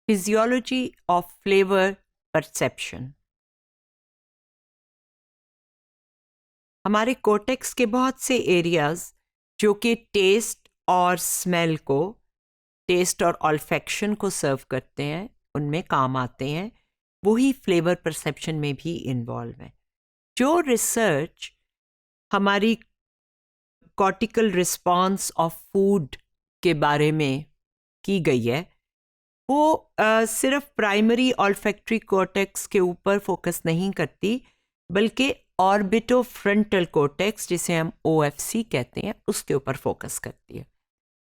Physiology of flavour perception. हमारे cortex के बहुत से एरियाज जो कि टेस्ट और स्मेल को, टेस्ट और ऑल्फैक्शन को सर्व करते हैं, उनमें काम आते हैं, वही फ्लेवर परसेप्शन में भी इन्वॉल्व है। जो रिसर्च हमारी कॉर्टिकल रिस्पॉन्स ऑफ फूड के बारे में की गई है वो सिर्फ प्राइमरी ऑल्फैक्टरी कॉर्टेक्स के ऊपर फोकस नहीं करती, बल्कि ऑर्बिटोफ्रंटल कॉर्टेक्स, जिसे हम OFC कहते हैं, उसके ऊपर फोकस करती है।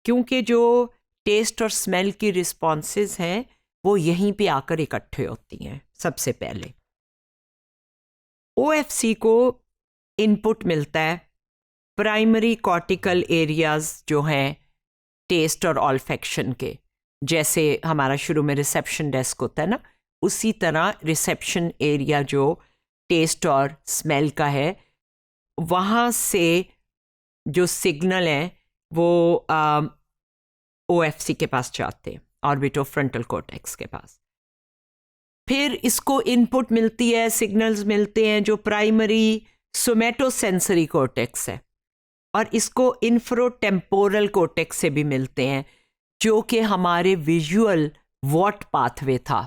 क्योंकि जो टेस्ट और स्मेल की रिस्पॉन्सेज हैं वो यहीं पे आकर इकट्ठे होती हैं। सबसे पहले OFC को इनपुट मिलता है प्राइमरी कॉर्टिकल एरियाज जो हैं टेस्ट और ऑल्फैक्शन के, जैसे हमारा शुरू में रिसेप्शन डेस्क होता है ना, उसी तरह रिसेप्शन एरिया जो टेस्ट और स्मेल का है, वहाँ से जो सिग्नल हैं वो OFC के पास जाते हैं, ऑर्बिटोफ्रंटल कॉर्टेक्स के पास। फिर इसको इनपुट मिलती है, सिग्नल्स मिलते हैं जो प्राइमरी सोमैटोसेंसरी कॉर्टेक्स है, और इसको इन्फ्रोटेम्पोरल कॉर्टेक्स से भी मिलते हैं, जो कि हमारे विजुअल वॉट पाथवे था।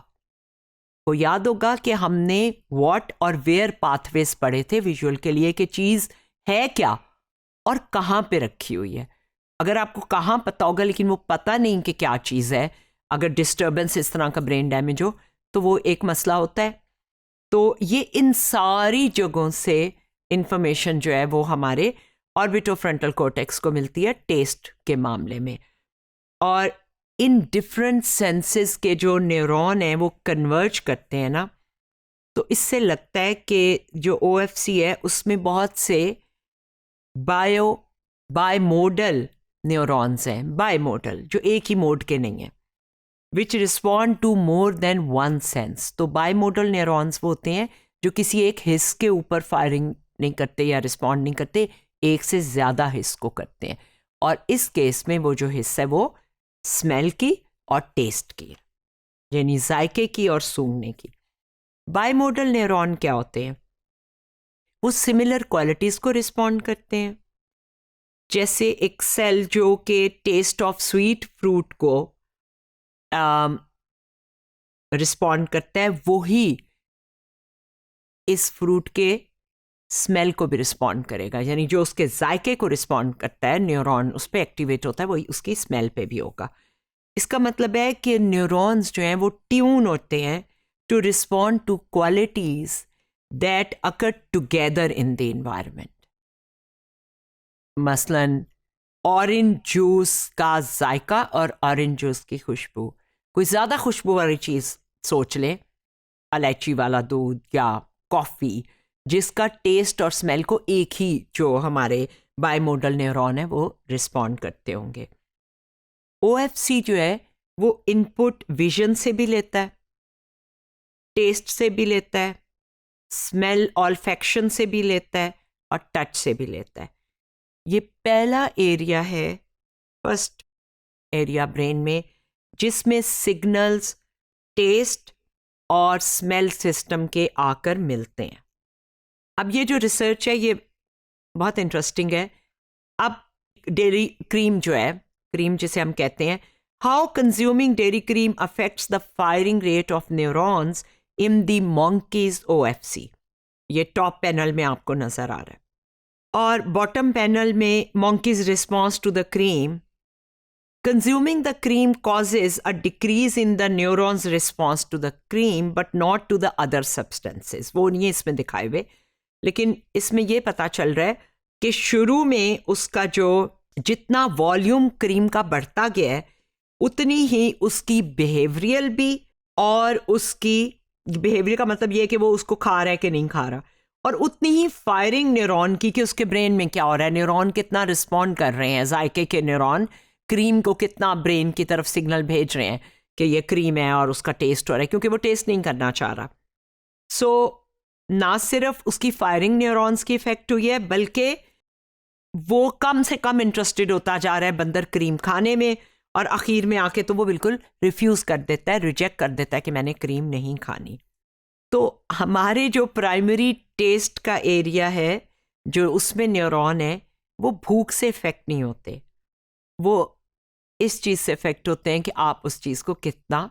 को याद होगा कि हमने वॉट और वेयर पाथवेज पढ़े थे विजुअल के लिए, कि चीज़ है क्या और कहाँ पे रखी हुई है। अगर आपको कहाँ पता होगा लेकिन वो पता नहीं कि क्या चीज़ है, अगर डिस्टर्बेंस इस तरह का ब्रेन डैमेज हो तो वो एक मसला होता है। तो ये इन सारी जगहों से इंफॉर्मेशन जो है वो हमारे ऑर्बिटोफ्रंटल कॉर्टेक्स को मिलती है टेस्ट के मामले में। और इन डिफरेंट सेंसेस के जो न्यूरॉन हैं वो कन्वर्ज करते हैं ना, तो इससे लगता है कि जो OFC है उसमें बहुत से बायमोडल न्यूरॉन्स हैं, बायमोडल जो एक ही मोड के नहीं हैं, which respond to more than one sense. तो बायमोडल न्यूरॉन्स वो होते हैं जो किसी एक हिस्स के ऊपर फायरिंग नहीं करते या रिस्पॉन्ड नहीं करते, एक से ज़्यादा हिस्स को करते हैं। और इस केस में वो जो हिस्सा है वो स्मेल की और टेस्ट की, यानी जायके की और सूंघने की। बायमोडल न्यूरॉन क्या होते हैं? वो सिमिलर क्वालिटीज़ को रिस्पॉन्ड करते हैं। जैसे एक सेल जो कि टेस्ट ऑफ स्वीट फ्रूट को रिस्पॉन्ड करता है, वही इस फ्रूट के स्मेल को भी रिस्पॉन्ड करेगा। यानी जो उसके जायके को रिस्पॉन्ड करता है न्यूरॉन, उस पर एक्टिवेट होता है, वही उसकी स्मेल पे भी होगा। इसका मतलब है कि न्यूरॉन्स जो हैं वो ट्यून होते हैं to respond to qualities that occur together in the environment. मसलन ऑरेंज जूस का जायका और ऑरेंज जूस की खुशबू, कोई ज़्यादा खुशबू वाली चीज़ सोच लें, इलायची वाला दूध या कॉफ़ी, जिसका टेस्ट और स्मेल को एक ही जो हमारे बायमोडल न्यूरॉन है वो रिस्पॉन्ड करते होंगे। OFC जो है वो इनपुट विजन से भी लेता है, टेस्ट से भी लेता है, स्मेल ऑल्फैक्शन से भी लेता है और टच से भी लेता है। ये पहला एरिया है, फर्स्ट एरिया ब्रेन में, जिसमें सिग्नल्स टेस्ट और स्मेल सिस्टम के आकर मिलते हैं। अब ये जो रिसर्च है ये बहुत इंटरेस्टिंग है। अब डेयरी क्रीम जो है, क्रीम जिसे हम कहते हैं, how consuming dairy cream affects the firing rate of neurons in the monkeys OFC। ये टॉप पैनल में आपको नजर आ रहा है, और बॉटम पैनल में monkeys response to the cream. Consuming the cream causes a decrease in the neurons' response to the cream, but not to the other substances. वो नहीं है इसमें दिखाए हुए, लेकिन इसमें ये पता चल रहा है कि शुरू में उसका जो जितना वॉल्यूम क्रीम का बढ़ता गया है, उतनी ही उसकी बिहेवियरल भी, और उसकी बिहेवियर का मतलब ये है कि वो उसको खा रहा है कि नहीं खा रहा, और उतनी ही फायरिंग न्यूरॉन की कि उसके ब्रेन में क्या हो रहा है, न्यूरॉन कितना रिस्पॉन्ड कर रहे हैं, जायके के न्यूरॉन क्रीम को कितना ब्रेन की तरफ सिग्नल भेज रहे हैं कि ये क्रीम है और उसका टेस्ट हो रहा है, क्योंकि वो टेस्ट नहीं करना चाह रहा। सो ना सिर्फ उसकी फायरिंग न्यूरॉन्स की इफेक्ट हुई है, बल्कि वो कम से कम इंटरेस्टेड होता जा रहा है बंदर क्रीम खाने में, और आखिर में आके तो वो बिल्कुल रिफ्यूज़ कर देता है, रिजेक्ट कर देता है कि मैंने क्रीम नहीं खानी। तो हमारे जो प्राइमरी टेस्ट का एरिया है, जो उसमें न्यूरॉन है, वो भूख से इफेक्ट नहीं होते, वो इस चीज़ से इफेक्ट होते हैं कि आप उस चीज़ को कितना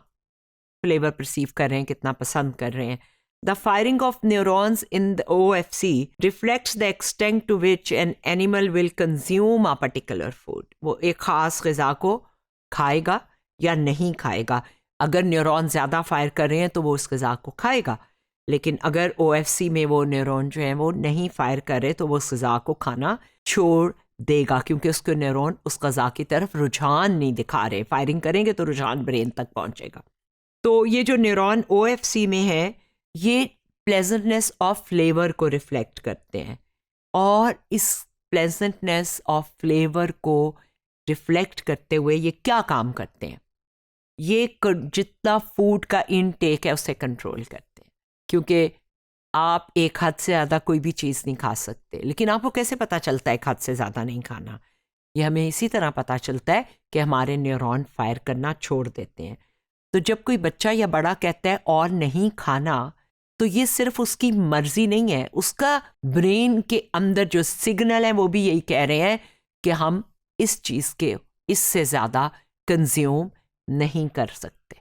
फ्लेवर परसीव कर रहे हैं, कितना पसंद कर रहे हैं। The firing of neurons in the OFC reflects the extent to which an animal will consume a particular food. वो एक ख़ास ग़िज़ा को खाएगा या नहीं खाएगा। अगर न्यूरॉन ज़्यादा फायर कर रहे हैं तो वो उस ग़िज़ा को खाएगा, लेकिन अगर OFC में वो न्यूरॉन जो हैं वो नहीं फायर कर रहे तो वो उस ग़िज़ा को खाना छोड़ देगा, क्योंकि उसके न्यूरॉन उस ग़िज़ा की तरफ रुझान नहीं दिखा रहे। फायरिंग करेंगे तो रुझान ब्रेन तक पहुँचेगा। तो ये जो न्यूरॉन OFC में है, ये प्लेजेंटनेस ऑफ फ्लेवर को रिफ्लेक्ट करते हैं, और इस प्लेजेंटनेस ऑफ फ्लेवर को रिफ्लेक्ट करते हुए ये क्या काम करते हैं, ये जितना फूड का इनटेक है उससे कंट्रोल करते हैं। क्योंकि आप एक हद से ज़्यादा कोई भी चीज़ नहीं खा सकते, लेकिन आपको कैसे पता चलता है एक हद से ज़्यादा नहीं खाना? ये हमें इसी तरह पता चलता है कि हमारे न्यूरॉन फायर करना छोड़ देते हैं। तो जब कोई बच्चा या बड़ा कहता है और नहीं खाना, तो ये सिर्फ उसकी मर्जी नहीं है, उसका ब्रेन के अंदर जो सिग्नल है वो भी यही कह रहे हैं कि हम इस चीज़ के इससे ज़्यादा कंज्यूम नहीं कर सकते।